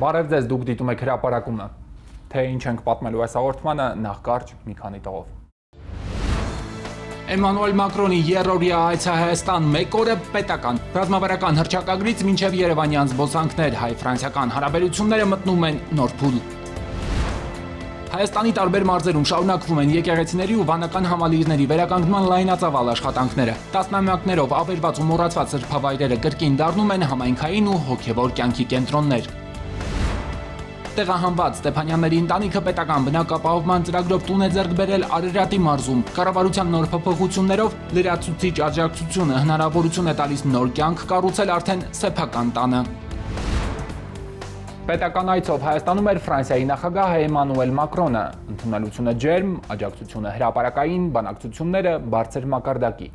Բարև ձեզ, դուք դիտում եք հրապարակումը, թե ինչ ենք պատմելու այս հաղորդմանը, նախ կարճ մի քանի տողով։ Էմանուել Մակրոնի երրորդյա այցը Հայաստան մեկ օրը պետական, ռազմավարական հռչակագրից մինչև երևանյան զբոսանքներ, հայ-ֆրանսիական հարաբերությունները մտնում են նոր փուլ։ Հայաստանի տարբեր մարզերում շարունակվում են եկեղեցիների ու վանական համալիրների վերականգնման լայնածավալ աշխատանքները։ Տասնամյակներով ավերված ու մոռացված սրբավայրերը կրկին դառնում են համայնքային ու հոգևոր կյանքի կենտրոններ։ Տեղահանված Ստեփանյանների ընտանիքը պետական բնակապահովման ծրագրով տուն է ձեռք բերել Արարատի մարզում։ Կառավարության նոր փոփոխություններով լրացուցիչ աջակցությունը հնարավորություն է տալիս նոր կյանք կառուցել արդեն սեփական տանը։ Պետական այցով Հայաստանում էր Ֆրանսիայի նախագահ Էմանուել Մակրոնը։ Ընդունելությունը ջերմ, աջակցությունը հրապարակային, բանակցությունները բարձր մակարդակի։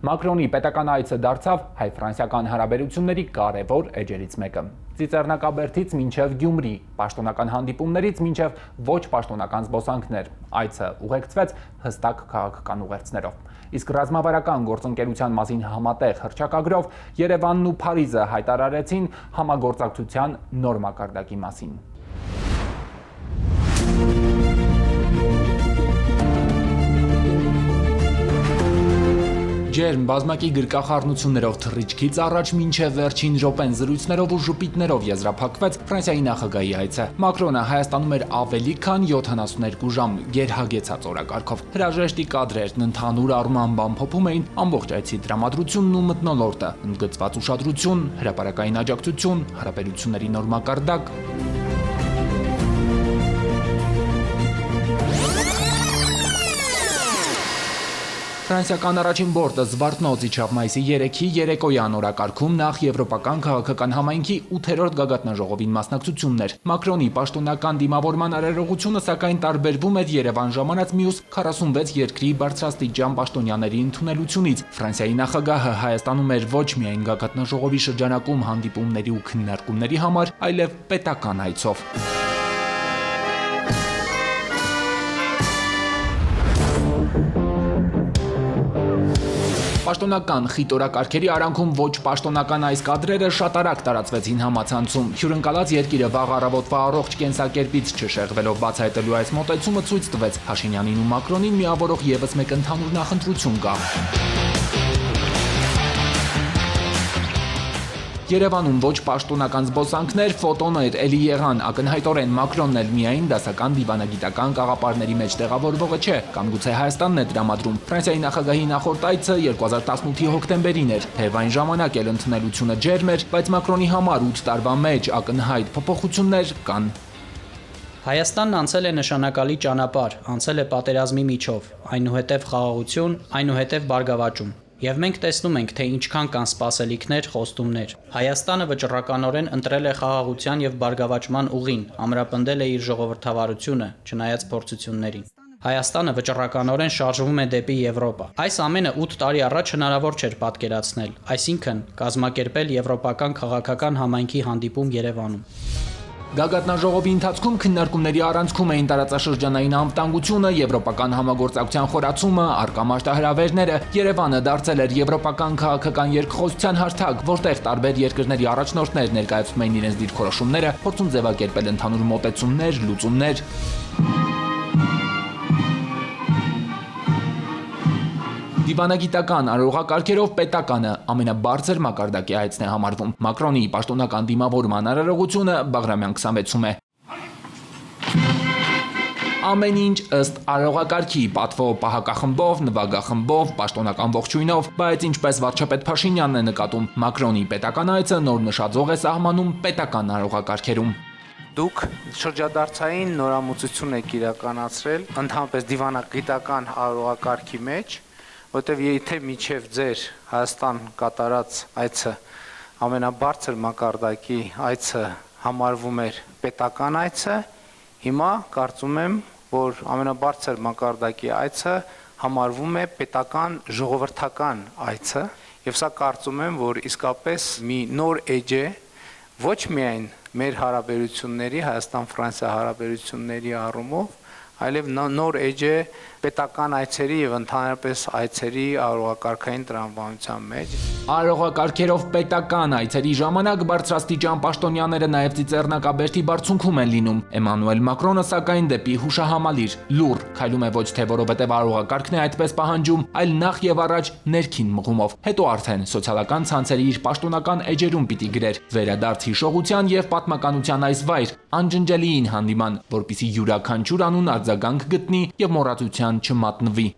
Մակրոնի պետական այցը դարձավ հայ-ֆրանսիական հարաբերությունների կարևոր էջերից մեկը։ Ծիծեռնակաբերդից մինչև Գյումրի, պաշտոնական հանդիպումներից մինչև ոչ պաշտոնական զբոսանքներ, այցը ուղեկցվեց հստակ քաղաքական ուղերձներով։ Իսկ ռազմավարական գործընկերության մասին համատեղ հռչակագրով Երևանն ու Փարիզը հայտարարեցին համագործակցության նոր մակարդակի մասին։ Ջերմ բազմակի գրկախառնություններով թռիչքից առաջ մինչև վերջին րոպեն զրույցներով ու ժպիտներով եզրափակվեց Ֆրանսիայի նախագահի այցը։ Մակրոնը Հայաստանում էր ավելի քան 72 ժամ գերհագեցած օրակարգով։ Հրաժեշտի կադրերն ընդհանուր առմամբ ամփոփում էին ամբողջ այցի տրամադրությունն ու մթնոլորտը, ընդգծված ուշադրություն, հրապարակային աջակցություն, հարաբերությունների նոր մակարդակ։ Ֆրանսիական առաջին բորդը Զվարթնոց իջավ մայիսի 3-ի երեկոյան օրակարգում նախ Եվրոպական քաղաքական համայնքի 8-րդ գագաթնաժողովին մասնակցություններ։ Մակրոնի պաշտոնական դիմավորման արարողությունը սակայն տարբերվում էր Երևան ժամանած մյուս 46 երկրի բարձրաստիճան պաշտոնյաների ընդունելությունից։ Ֆրանսիայի նախագահը Հայաստանում էր ոչ միայն գագաթնաժողովի շրջանակում հանդիպումների ու քննարկումների համար, այլև պետական այցով։ Պաշտոնական խիտ օրակարգերի արանքում ոչ պաշտոնական այս կադրերը շատ արագ տարածվեցին համացանցում։ Հյուրընկալած երկիրը վաղ առավոտվա առողջ կենսակերպից չշեղվելով բացահայտելու այս մոտեցումը ցույց տվեց Փաշինյանին ու Մակրոնին միավորող ևս մեկ ընդհանուր նախընտրություն կա։ Երևանում ոչ պաշտոնական զբոսանքներ, ֆոտոներ էլի եղան, ակնհայտորեն Մակրոնն էլ միայն դասական դիվանագիտական կաղապարների մեջ տեղավորվողը չէ, կամ գուցե Հայաստանն է տրամադրում։ Ֆրանսիայի նախագահի նախորդ այցը 2018-ի հոկտեմբերին էր, թեև այն ժամանակ էլ ընդունելությունը ջերմ էր, բայց Մակրոնի համար 8 տարվա մեջ ակնհայտ փոփոխություններ կան։ Հայաստանն անցել է նշանակալի ճանապարհ, անցել է պատերազմի միջով, այնուհետև խաղաղություն, այնուհետև բարգավաճում։ Եվ մենք տեսնում ենք, թե ինչքան կան սպասելիքներ, խոստումներ։ Հայաստանը վճռականորեն ընտրել է խաղաղության եւ բարգավաճման ուղին, ամրապնդել է իր ժողովրդավարությունը, չնայած փորձություններին։ Հայաստանը վճռականորեն շարժվում է դեպի Եվրոպա։ Այս ամենը 8 տարի առաջ հնարավոր չէր պատկերացնել, այսինքն կազմակերպել Եվրոպական քաղաքական համայնքի հանդիպում Երևանում։ Գագաթնաժողովի ընթացքում քննարկումների առանցքում էին տարածաշրջանային անվտանգությունը, եվրոպական համագործակցության խորացումը, առկա մարտահրավերները։ Երևանը դարձել էր եվրոպական քաղաքական երկխոսության հարթակ, որտեղ տարբեր երկրների առաջնորդներ ներկայացնում էին իրենց դիրքորոշումները, փորձում ձևակերպել ընդհանուր մոտեցումներ, լուծումներ։ Դիվանագիտական արարողակարգերով պետականը ամենաբարձր մակարդակի այցն է համարվում։ Մակրոնի պաշտոնական դիմավորման արարողությունը Բաղրամյան 26-ում է։ Ամեն ինչ ըստ արարողակարգի, պատվո պահակախմբով, նվագախմբով, պաշտոնական ողջույնով, բայց ինչպես վարչապետ Փաշինյանն է նկատում, Մակրոնի պետական այցը նոր նշաձող է սահմանում պետական արարողակարգերում։ Դուք շրջադարձային նորամուծություն եք իրականացրել ընդհանրապես դիվանագիտական արարողակարգի մեջ, որտեղ եթե միջև ձեր Հայաստան կատարած այցը ամենաբարձր մակարդակի այցը համարվում էր պետական այցը, հիմա կարծում եմ, որ ամենաբարձր մակարդակի այցը համարվում է պետական ժողովրդական այցը, եւ սա կարծում եմ, որ իսկապես մի նոր էջ է ոչ միայն մեր հարաբերությունների, Հայաստան-Ֆրանսիա հարաբերությունների առումով, այլև նոր էջ է պետական այցերի եւ ընդհանրապես այցերի արարողակարգային տրամաբանության մեջ։ Արարողակարգերով պետական այցերի ժամանակ բարձրաստիճան պաշտոնյաները նաև ծիծեռնակաբերդի բարձունքում են լինում։ Էմանուել Մակրոնը սակայն դեպի հուշահամալիր լուր քայլում է ոչ թե որովհետև արարողակարգն է այդպես պահանջում, այլ նախ եւ առաջ ներքին մղումով։ Հետո արդեն սոցիալական ցանցերի իր պաշտոնական էջերում պիտի գրեր վերադարձ հիշողության եւ պատմականության այս վայր անջնջելիին հանդիման, որպիսի յուրաքանչյուր անուն արձագանք գտնի եւ մոռացության չմատնվի։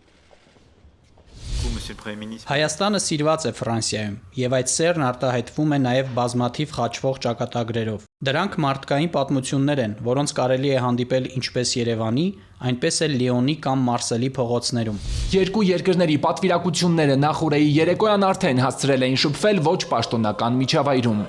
Հայաստանը սիրված է Ֆրանսիայում, եւ այդ սերն արտահայտվում է նաեւ բազմաթիվ խաչվող ճակատագրերով։ Դրանք մարդկային պատմություններ են, որոնց կարելի է հանդիպել ինչպես Երևանի, այնպես էլ Լիոնի կամ Մարսելի փողոցներում։ Երկու երկրների պատվիրակությունները նախորդի երեկոյան արդեն հասցրել էին շփվել ոչ պաշտոնական միջավայրում։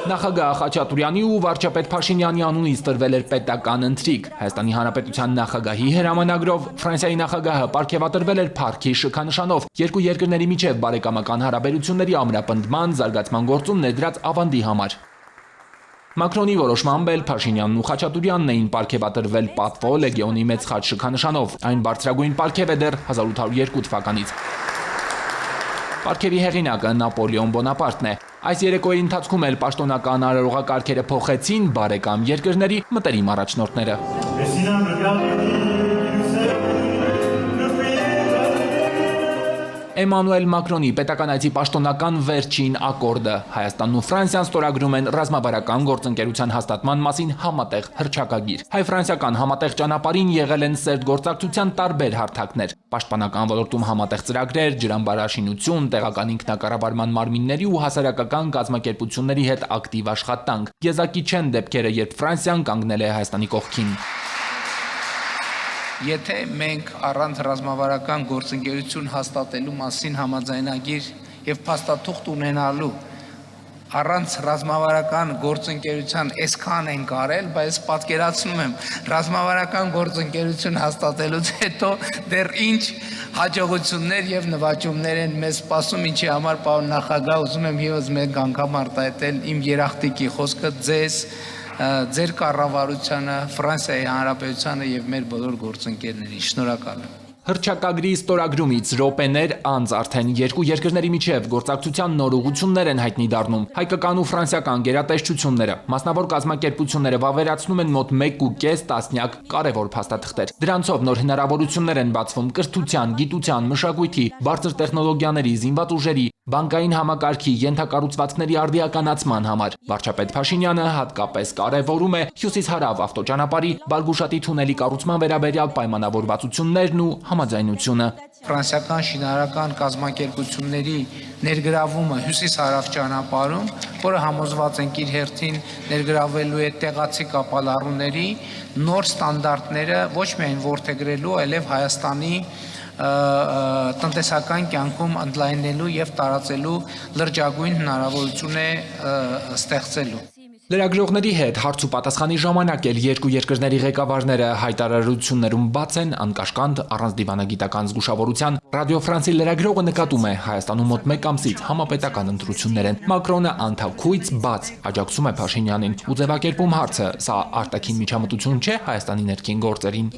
Նախագահ Խաչատուրյանի ու վարչապետ Փաշինյանի անունից տրվել էր պետական ընթրիք։ Հայաստանի Հանրապետության նախագահի հրամանագրով Ֆրանսիայի նախագահը պարգևատրվել էր Փարքի շքանշանով երկու երկրների միջև բարեկամական հարաբերությունների ամրապնդման զարգացման գործում ներդրած ավանդի համար։ Մակրոնի որոշմամբ էլ Փաշինյանն ու Խաչատուրյանն էին պարգևատրվել Պատվո լեգիոնի մեծ խաչ շքանշանով։ Այն բարձրագույն պարգև է դեռ 1802 թվականից։ Պարգևի հեղինակը Նապոլեոն Բոնապարտն է։ Այս երեկոյի ընթացքում էլ պաշտոնական արարողակարգերը փոխեցին բարեկամ երկրների մտերիմ առաջնորդները։ Էմանուել Մակրոնի պետական այցի պաշտոնական վերջին ակորդը Հայաստանն ու Ֆրանսիան ստորագրում են ռազմավարական գործընկերության հաստատման մասին համատեղ հռչակագիր։ Հայ-ֆրանսիական համատեղ ճանապարհին եղել են սերտ գործակցության տարբեր հարթակներ։ Պաշտպանական ոլորտում համատեղ ծրագրեր, ջրամբարաշինություն, տեղական ինքնակառավարման մարմինների ու հասարակական կազմակերպությունների հետ ակտիվ աշխատանք։ Եզակի չեն դեպքերը, երբ Ֆրանսիան կանգնել է Հայաստանի կողքին։ Եթե մենք առանց ռազմավարական գործընկերություն հաստատելու մասին համաձայնագիր եւ փաստաթուղթ ունենալու առանց ռազմավարական գործընկերության այսքան են կարել, բայց պատկերացնում եմ ռազմավարական գործընկերություն հաստատելուց հետո դեռ ինչ հաջողություններ եւ նվաճումներ են մեզ սպասում, ինչի համար պարոն նախագահ ուզում եմ եւս մեկ անգամ արտահայտել իմ երախտիկի խոսքը ձեզ ձեր կառավարությանը, Ֆրանսիայի Հանրապետությանը եւ մեր բոլոր գործընկերներին։ Շնորհակալ եմ։ Հռչակագրի ստորագրումից րոպեներ անց արդեն երկու երկրների միջև գործակցության նոր ուղղություններ են հայտնի դառնում։ Հայկական ու ֆրանսիական գերատեսչությունները, մասնավոր կազմակերպությունները վավերացնում են մոտ 1.5 տասնյակ կարևոր փաստաթղթեր։ Դրանցով նոր հնարավորություններ են բացվում կրթության, գիտության, մշակույթի, բարձր տեխնոլոգիաների, զինված ուժերի, բանկային համակարգի, ենթակառուցվածքների արդիականացման համար։ Վարչապետ Փաշինյանը հատկապես կարևորում է հյուսիս-հարավ ավտոճանապարհի Բարգուշատի թունելի կառուցման վերաբերյալ պայմանավորվածություններն ու համաձայնությունը։ Ֆրանսիական շինարարական կազմակերպությունների ներգրավումը հյուսիս-հարավ ճանապարհում, որը համոզված ենք իր հերթին ներգրավելու է տեղացի կապալառուների նոր ստանդարտները ոչ միայն որդեգրելու, այլև Հայաստանի տնտեսական կյանքում ընդլայնելու եւ տարածելու լրջագույն հնարավորություն է ստեղծելու։ Լրագրողների հետ հարց ու պատասխանի ժամանակ էլ երկու երկրների ղեկավարները հայտարարություններում բաց են անկաշկանդ առանց դիվանագիտական զգուշավորության։ Ռադիո Ֆրանսի լրագրողը նկատում է Հայաստանում մոտ 1 ամսից համապետական ընտրություններ են։ Մակրոնը անթաքույց բաց աջակցում է Փաշինյանին ու ձևակերպում հարցը՝ սա արտաքին միջամտություն չէ Հայաստանի ներքին գործերին։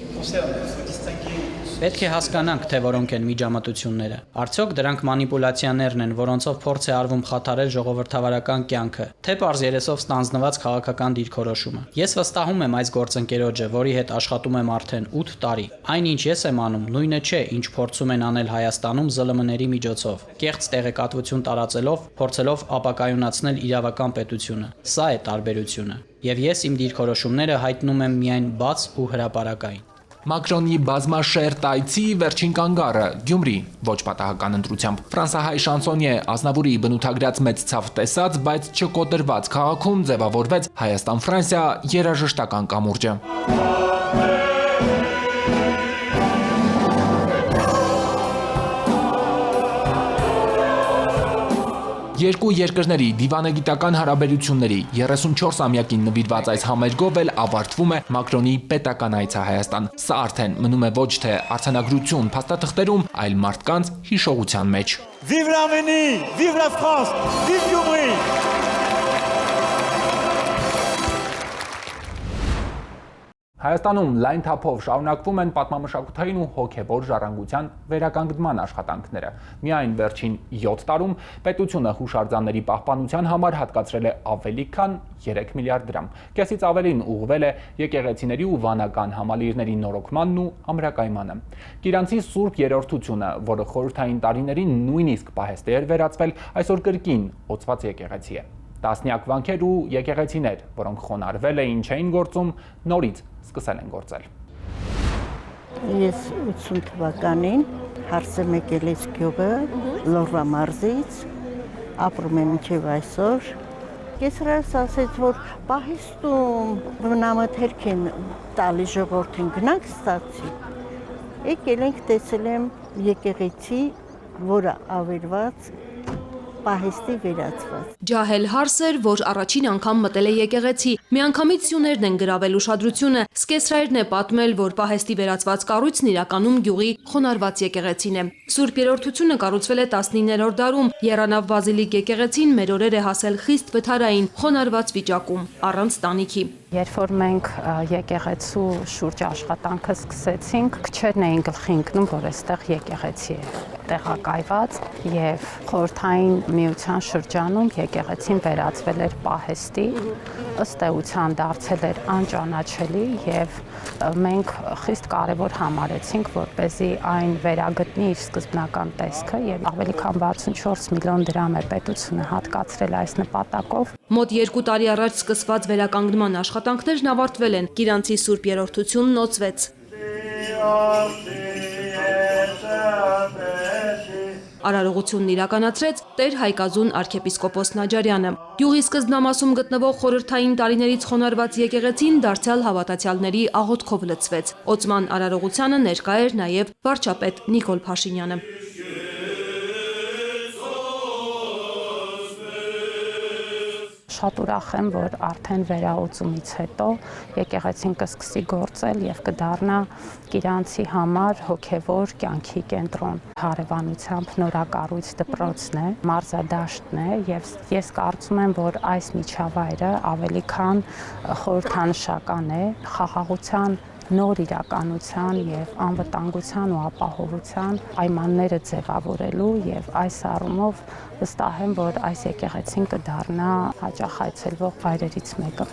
Պետք է հասկանանք, թե որոնք են միջամտությունները։ Արդյոք դրանք մանիպուլյացիաներն են, որոնցով փորձ է արվում խաթարել ժողովրդավարական կյանքը, թե պարզ երեսով ստանձնված քաղաքական դիրքորոշումը։ Ես վստահում եմ այս գործընկերոջը, որի հետ աշխատում եմ արդեն 8 տարի։ Այնինչ ես եմ անում, նույնը չէ, ինչ փորձում են անել Հայաստանում ԶԼՄ-ների միջոցով։ Կեղծ տեղեկատվություն տարածելով, փորձելով ապակայունացնել իրավական պետությունը։ Սա է տարբերությունը։ Եվ ես իմ դիրքորոշումները հայտնում եմ միայն բաց ու հրապարակային։ Մակրոնի բազմաշերտ այցի վերջին կանգառը Գյումրի ոչ պատահական ընտրությամբ ֆրանսահայ շանսոնյե Ազնավուրի բնութագրած մեծ ցավ տեսած, բայց չկոտրված քաղաքում ձևավորվեց Հայաստան-Ֆրանսիա երաժշտական կամուրջը։ Երկու երկրների դիվանագիտական հարաբերությունների 34-ամյակին նվիրված այս համերգով էլ ավարտվում է Մակրոնի պետական այցը Հայաստան։ Սա արդեն մնում է ոչ թե արձանագրություն փաստաթղթերում, այլ մարդկանց հիշողության մեջ։ Vive l'Arménie, vive la France, vive Gyumri! Հայաստանում լայն թափով շարունակվում են պատմամշակութային ու հոգևոր ժառանգության վերականգնման աշխատանքները։ Միայն վերջին 7 տարում պետությունը հուշարձանների պահպանության համար հատկացրել է ավելի քան 3 միլիարդ դրամ։ Կեսից ավելին ուղղվել է եկեղեցիների ու վանական համալիրների նորոգմանն ու ամրակայմանը։ Կիրանցի Սուրբ Երրորդությունը, որը խորհրդային տարիներին նույնիսկ պահեստի էր վերածվել, այսօր կրկին օծված եկեղեցի է։ Տասնյակ վանքեր ու եկեղեցիներ, որոնք խոնարհվել էին, չէին գործում, նորից սկսել են գործել։ Ես 80 թվականին Հարսեմ եկել ես գյուղը Լորվա մարզից, ապրում եմ մինչև այսօր։ Կեսրայրս ասեց, որ պահեստում բնամթերք են տալի ժողովրդին, գնանք ստացի։ Եկել ենք, տեսել եմ եկեղեցի, որը ավերված պահեստի վերածված։ Ջահել հարս էր, որ առաջին անգամ մտել է եկեղեցի, միանգամից սյուներն են գրավել ուշադրությունը, սկեսրայրն է պատմել, որ պահեստի վերածված կառույցն իրականում գյուղի խոնարհված եկեղեցին է։ Սուրբ Երրորդությունը կառուցվել է 19-րդ դարում, եռանավ բազիլիկ եկեղեցին մեր օրեր է հասել խիստ վթարային, խոնարհված վիճակում, առանց տանիքի։ Երբ որ մենք եկեղեցու շուրջ աշխատանքը սկսեցինք, քչերն էին գլխի ընկնում, որ այստեղ եկեղեցի է տեղակայված եւ խորհրդային միության շրջանում եկեղեցին վերածվել էր պահեստի, ըստ էության դարձել էր անճանաչելի եւ մենք խիստ կարեւոր համարեցինք, որպեսզի այն վերագտնի իր սկզբնական տեսքը եւ ավելի քան 64 միլիոն դրամ է պետությունը հատկացրել այս նպատակով։ Մոտ 2 տարի առաջ սկսված վերականգնման աշխատանքներն ավարտվել են, Կիրանցի Սուրբ Երրորդությունն օծվեց։ Արարողությունն իրականացրեց Տեր Հայկազուն arczepiskopos Նաջարյանը։ Գյուղի սկզբնամասում գտնվող խորհրդային տարիներից խոնարհված եկեղեցին դարձյալ հավատացյալների աղոթքով լցվեց։ Օծման արարողությանը ներկա էր նաև վարչապետ Նիկոլ Փաշինյանը։ Շատ ուրախ եմ, որ արդեն վերաօծումից հետո եկեղեցին կսկսի գործել եւ կդառնա Կիրանցի համար հոգեվոր կյանքի կենտրոն։ Հարևանությամբ նորակառույց դպրոցն է, մարզադաշտն է եւ ես կարծում եմ, որ այս միջավայրը ավելի քան խորհրդանշական է խաղաղության նոր իրականության եւ անվտանգության ու ապահովության պայմանները ձևավորելու եւ այս առումով վստահ եմ, որ այս եկեղեցին կդառնա հաճախ այցելվող վայրերից մեկը։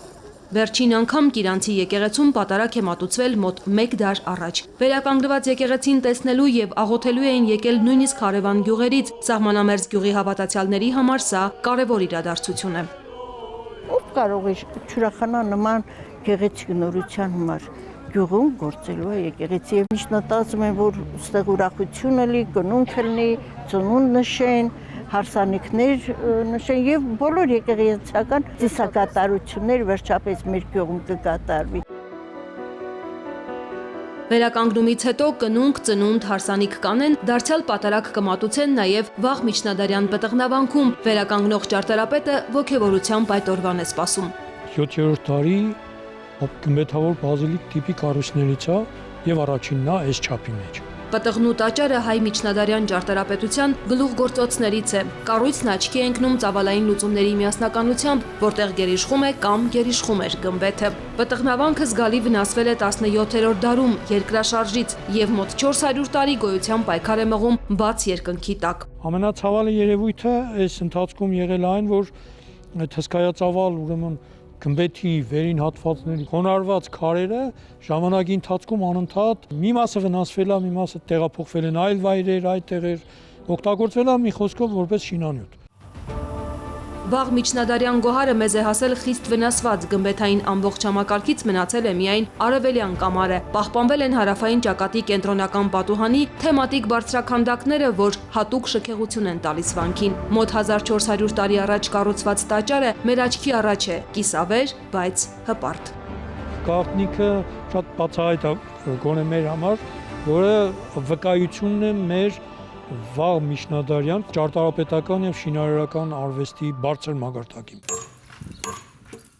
Վերջին անգամ Կիրանցի եկեղեցում պատարագ է մատուցվել մոտ 1 դար առաջ։ Վերականգնված եկեղեցին տեսնելու եւ աղոթելու էին եկել նույնիսկ հարևան գյուղերից։ Սահմանամերձ գյուղի հավատացյալների համար սա կարևոր իրադարձություն է։ Ով կարող է չուրախանալ նման գեղեցիկ նորության համար։ Գյուղում գործելու է եկեղեցի եւ միշտ մտածում եմ, որ այստեղ ուրախություն լինի, կնունք լինի, ծնունդ նշեն, հարսանիքներ նշեն եւ բոլոր եկեղեցական ծիսակատարություններ վերջապես մեր գյուղում կկատարվի։ Վերականգնումից հետո կնունք, ծնունդ, հարսանիք կանեն, դարձյալ պատարագ կմատուցեն նաև վաղ միջնադարյան պտղնավանքում։ Վերականգնող ճարտարապետը ոգևորությամբ այդ օրվան է սպասում։ 7-րդ դարի գմբեթավոր բազիլիկ տիպի կառույցներից է եւ առաջինն է այս չափի մեջ։ Պտղնու տաճարը հայ միջնադարյան ճարտարապետության գլուխգործոցներից է։ Կառույցն աչքի է ընկնում ծավալային լուծումների միասնականությամբ, որտեղ գերիշխում է կամ գերիշխում էր գմբեթը։ Պտղնավանքը զգալի վնասվել է 17-րդ դարում երկրաշարժից եւ մոտ 400 տարի գոյության պայքար է մղում բաց երկնքի տակ։ Ամենացավալի երևույթը այս ընթացքում եղել այն, որ այդ հսկայածավալ ուրեմն գմբեթի վերին հատվածների խոնարհված քարերը ժամանակի ընթացքում անընդհատ մի մասը վնասվել է, մի մասը տեղափոխվել են այլ վայրեր, այլ տեղեր, օգտագործվել է մի խոսքով որպես շինանյութ։ Վաղ միջնադարյան գոհարը մեզ է հասել խիստ վնասված, գմբեթային ամբողջ համակարգից մնացել է միայն արևելյան կամարը։ Պահպանվել են հարավային ճակատի կենտրոնական պատուհանի թեմատիկ բարձրաքանդակները, որ հատուկ շքեղություն են տալիս վանքին։ Մոտ 1400 տարի առաջ կառուցված տաճարը մեր աչքի առաջ է, կիսավեր, բայց հպարտ։ Գաղտնիքը շատ բացահայտ է գոնե մեր համար, որը վկայությունն է մեր վաղ միջնադարյան ճարտարապետական եւ շինարարական արվեստի բարձր մակարդակի։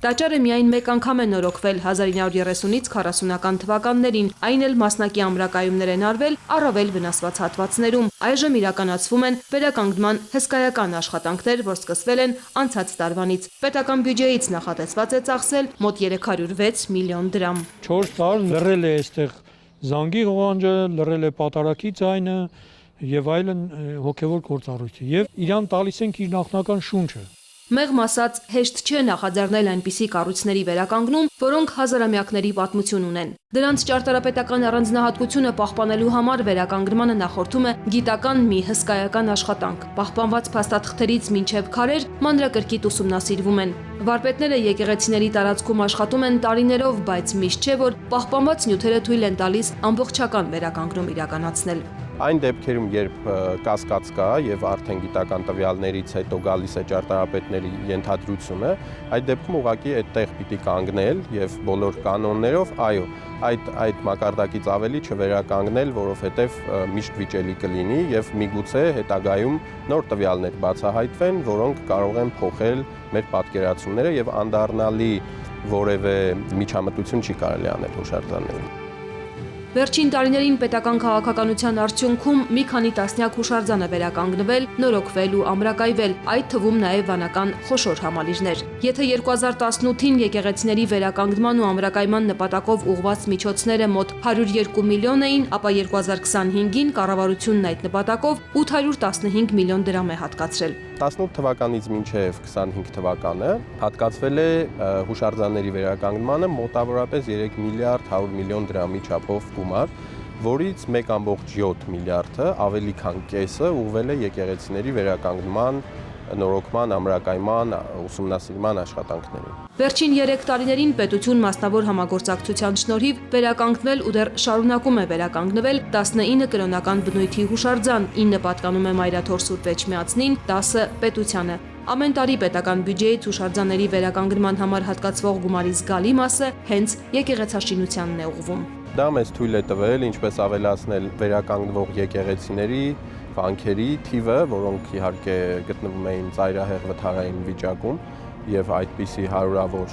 Տաճարը միայն մեկ անգամ է նորոգվել 1930-ից 40-ական թվականներին, այն էլ մասնակի ամրակայումներ են արվել առավել վնասված հատվածներում։ Այժմ իրականացվում են վերականգնման հսկայական աշխատանքներ, որ սկսվել են անցած տարվանից։ Պետական բյուջեից նախատեսված է ծախսել մոտ 306 միլիոն դրամ։ 4 տարի լռել է այստեղ զանգի ղողանջը, լռել է պատարակի ձայնը եւ այլն հոգեվոր գործառույթը եւ իրան տալիս ենք իր նախնական շունչը։ Մեղմ ասած, հեշտ չէ նախաձեռնել այնպիսի կառույցների վերականգնում, որոնք հազարամյակների պատմություն ունեն։ Դրանց ճարտարապետական առանձնահատկությունը պահպանելու համար վերականգնմանը նախորդում է գիտական մի հսկայական աշխատանք։ Պահպանված փաստաթղթերից մինչև քարեր մանրակրկիտ ուսումնասիրվում են։ Վարպետները եկեղեցիների տարածքում աշխատում են տարիներով, բայց միշտ չէ, որ պահպանված նյութերը թույլ են տալիս ամբողջական վերականգնում իրականացնել։ Այն դեպքերում, երբ կասկած կա եւ արդեն գիտական տվյալներից հետո գալիս է ճարտարապետների ենթադրությունը, այդ դեպքում ուղղակի այդտեղ պիտի կանգնել եւ բոլոր կանոններով, այո, այդ մակարդակից ավելի չվերականգնել, որովհետեւ միշտ վիճելի կլինի եւ միգուցե հետագայում նոր տվյալներ բացահայտվեն, որոնք կարող են փոխել մեր պատկերացումները եւ անդառնալի որևէ միջամտություն չի կարելի անել հուշարձաններում։ Վերջին տարիներին պետական քաղաքականության արդյունքում մի քանի տասնյակ հուշարձան է վերականգնվել, նորոգվել ու ամրակայվել, այդ թվում նաև վանական խոշոր համալիրներ։ Եթե 2018-ին եկեղեցիների վերականգնման ու ամրակայման նպատակով ուղղված միջոցները մոտ 102 միլիոն էին, ապա 2025-ին կառավարությունն այդ նպատակով 815 միլիոն դրամ է հատկացրել։ 18 թվականից մինչև 25 թվականը հատկացվել է հուշարձանների վերականգնմանը մոտավորապես 3 միլիարդ 100 միլիոն դրամի չափով գումար, որից 1.7 միլիարդը ավելի քան կեսը ուղղվել է եկեղեցիների վերականգնման, նորոգման, ամրակայման, ուսումնասիրման աշխատանքներին։ Վերջին 3 տարիներին պետություն մասնավոր համագործակցության շնորհիվ վերականգնվել ու դեռ շարունակում է վերականգնվել 19 կրոնական բնույթի հուշարձան, 9 պատկանում է Մայրաթոր Սուրբ Էջմիածնին, 10-ը պետությանը։ Ամեն տարի պետական բյուջեից հուշարձանների վերականգնման համար հատկացվող գումարի զգալի մասը հենց եկեղեցաշինությանն է ուղղվում։ Դա մեզ թույլ է տվել ինչպես ավելացնել վերականգնվող եկեղեցիների վանքերի թիվը, որոնք իհարկե գտնվում էին ծայրահեղ վթարային վիճակում եւ այդպիսի հարյուրավոր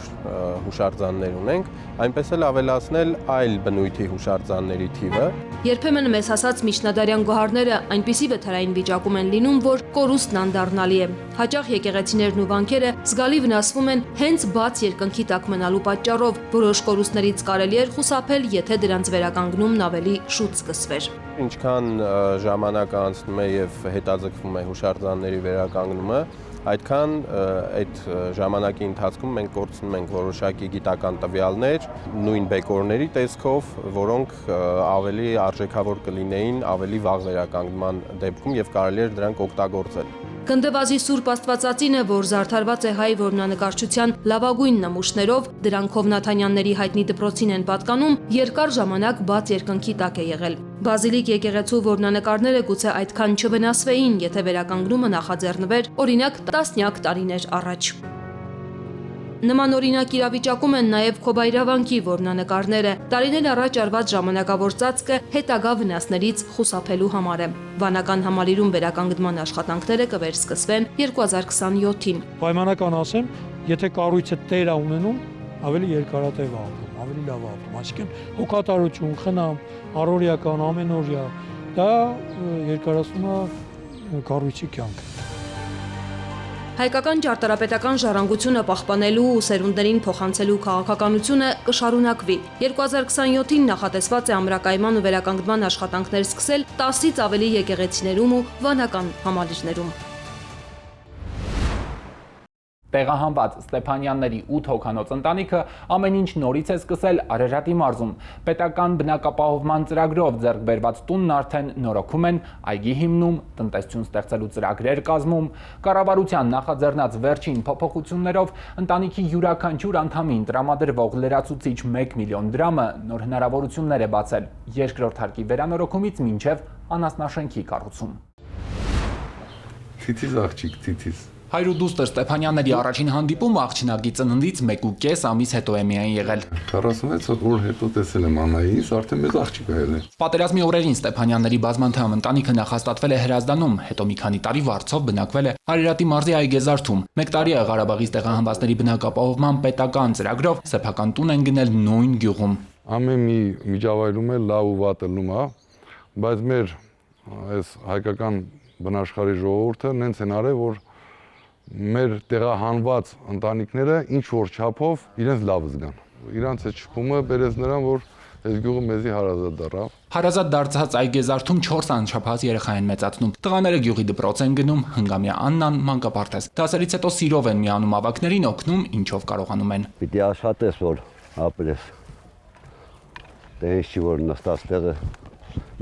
հուշարձաններ ունենք, այնպես էլ ավելացնել այլ բնույթի հուշարձանների թիվը։ Երբեմն մեզ ասած միջնադարյան գոհարները այնպիսի վթարային վիճակում են լինում, որ կորուստն անդառնալի է։ Հաճախ եկեղեցիներն ու վանքերը զգալի վնասվում են հենց բաց երկնքի տակ մնալու պատճառով, որոշ կորուստներից կարելի էր խուսափել, եթե դրանց վերականգնումն ավելի շուտ սկսվեր։ Ինչքան ժամանակ անցնում է եւ հետաձգվում է հուշարձանների վերականգնումը, այդքան այդ ժամանակի ընթացքում մենք կորցնում ենք որոշակի գիտական տվյալներ նույն բեկորների տեսքով, որոնք ավելի արժեքավոր կլինեին ավելի վաղ վերականգնման դեպքում եւ կարելի էր դրանք օգտագործել։ Գնդեվազի Սուրբ Աստվածածինը, որ զարդարված է հայ որմնանկարչության լավագույն նմուշներով, դրանք Հովնաթանյանների հայտնի դպրոցին են պատկանում, երկար ժամանակ բաց երկնքի տակ է եղել։ Բազիլիկ եկեղեցու որմնանկարները գուցե այդքան չվնասվեին, եթե վերականգնումը նախաձեռնվեր, օրինակ, տասնյակ տարիներ առաջ։ Նման օրինակ իրավիճակում են նաև Քոբայրավանքի որմնանկարները։ Տարիներ առաջ արված ժամանակավոր ծածկը հետագա վնասներից խուսափելու համար է։ Վանական համալիրում վերականգնման աշխատանքները կվերսկսվեն 2027-ին։ Պայմանական ասեմ, եթե կառույցը տեր է ունենում, ավելի երկարատև է ապրում, ավելի լավ է ապրում, այսինքն հոգատարություն, խնամ, առօրյական, ամենօրյա, դա երկարացնում է կառույցի կյանքը։ Հայկական ճարտարապետական ժառանգությունը պահպանելու ու սերունդներին փոխանցելու քաղաքականությունը կշարունակվի։ 2027-ին նախատեսված է ամրակայման ու վերականգնման աշխատանքներ սկսել 10-ից ավելի եկեղեցիներում ու վանական համալիրներում։ Տեղահանված Ստեփանյանների 8 հոգանոց ընտանիքը ամեն ինչ նորից է սկսել Արարատի մարզում։ Պետական բնակապահովման ծրագրով ձեռք բերված տունն արդեն նորոգում են, այգի հիմնում, տնտեսություն ստեղծելու ծրագրեր կազմում։ Կառավարության նախաձեռնած վերջին փոփոխություններով ընտանիքի յուրաքանչյուր անդամին տրամադրվող լրացուցիչ 1 միլիոն դրամը նոր հնարավորություններ է բացել երկրորդ հարկի վերանորոգումից մինչև անասնաշենքի կառուցում։ Թիթիզ աղջիկ, թիթիզ։ Հայր ու դուստր Ստեփանյանների առաջին հանդիպումը աղջնակի ծննդից 1.5 ամիս հետո է միայն եղել։ 46 օր հետո տեսել եմ Անայից, արդեն մեծ աղջիկ եղել է։ Պատերազմի օրերին Ստեփանյանների բազմանդամ ընտանիքը նախաստատվել է Հրազդանում, հետո մի քանի տարի վարձով բնակվել է Արարատի մարզի Այգեզարդում։ 1 տարի է Ղարաբաղից տեղահանվածների բնակապահովման պետական ծրագրով սեփական տուն են գնել նույն գյուղում։ Ամեն մի միջավայրում է լավ ու վատ ելնում է, բայց մեր այս հայկական բնաշխարհի ժողովուրդը նենց են արել, որ մեր տեղահանված ընտանիքները ինչ որ չափով իրենց լավ զգան։ Իրանց այդ շփումը բերեց նրան, որ այս գյուղը մեզի հարազատ դառավ։ Հարազատ դարձած Այգեզարդում 4 անչափահաս երեխա են մեծացնում։ Տղաները գյուղի դպրոց են գնում, հնգամյա Աննան մանկապարտեզ։ Դասերից հետո սիրով են միանում ավագներին, օգնում ինչով կարողանում են։ Պիտի աշխատես, որ ապրես։ Դե ինչի որ նստած տեղը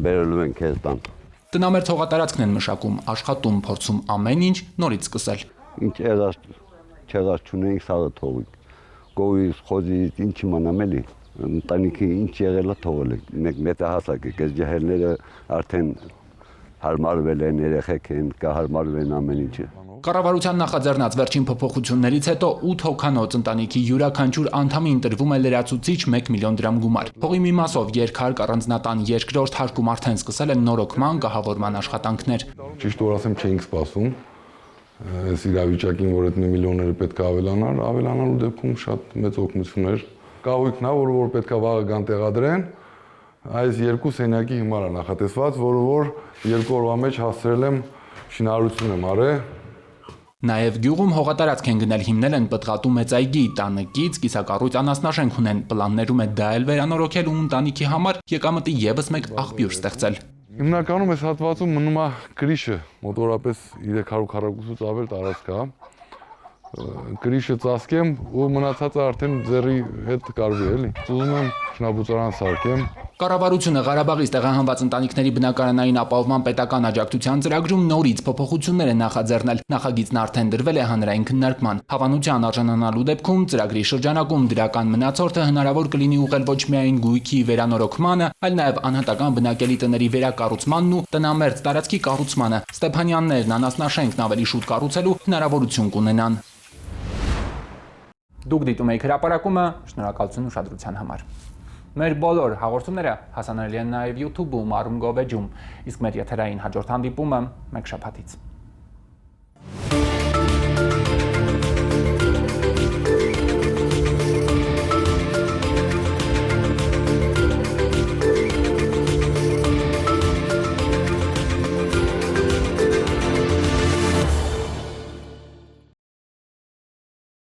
բերելու են քեզ տան։ Տնամերձ հողատարածքն են մշակում, աշխատում, փորձում ամեն ինչ նորից սկսել։ Ինչ չեղած չունենք, սաղը թողիկ։ Գովից, խոզից, ինչ իմանամ էլի, ընտանիքի ինչ եղել է թողել ենք։ Մենք մեծահասակ ենք, այս ջահելները արդեն հարմարվել են, երեխեք են, կհարմարվեն ամեն ինչը։ Կառավարության նախաձեռնած վերջին փոփոխություններից հետո 8 հոգանոց ընտանիքի յուրաքանչյուր անդամին տրվում է լրացուցիչ 1 միլիոն դրամ գումար։ Փողի մի մասով երկհարկ առանձնատան երկրորդ հարկում արդեն սկսել են նորոգման, կահավորման աշխատանքներ։ Ճիշտ որ ասեմ, չէինք սպասում այս իրավիճակին, որ այդ 1 միլիոնները պետք է ավելանալու դեպքում շատ մեծ օգնություն էր։ Կահույքն է, որ պետք է վաղը գան տեղադրեն, այս երկու սենյակի հիմար է նախատեսված, որը որ 2 օրվա մեջ հասցրել եմ շինարարություն եմ արել։ Նաև գյուղում հողատարածք են գնել, հիմնել են պտղատու մեծ այգի, տանեկից կիսակառույց անասնաշենք ունեն, պլաններում է դա էլ վերանորոգել ու ընտանիքի համար եկամտի եւս մեկ աղբյուր ստեղծել։ Հիմնականում այս հատվածում մնում է գրիշը, մոտորապես 300 քառակուսուց ավել տարածք է։ Գրիշը ծածկեմ ու մնացածը արդեն ձեռի հետ կարվի էլի։ Ուզում եմ շնաբուծարան սարքեմ։ Կառավարությունը Ղարաբաղից տեղահանված ընտանիքների բնակարանային ապահովման պետական աջակցության ծրագրում նորից փոփոխություններ է նախաձեռնել։ Նախագիծն արդեն դրվել է հանրային քննարկման։ Հավանության արժանանալու դեպքում ծրագրի շրջանակում դրական մնացորդը հնարավոր կլինի ուղղել ոչ միայն գույքի վերանորոգմանը, այլ նաև անհատական բնակելի տների վերակառուցմանն ու տնամերձ տարածքի կառուցմանը։ Ստեփանյաններն անասնաշենքն ավելի շուտ կառուցելու հնարավորություն կունենան։ Դուք դիտում եք հրապարակումը, շնորհակալություն ուշադրության համար։ Մեր բոլոր հաղորդումները հասանելի են նաև YouTube-ում, Arungov-ում, իսկ մեր եթերային հաջորդ հանդիպումը մեկ շաբաթից։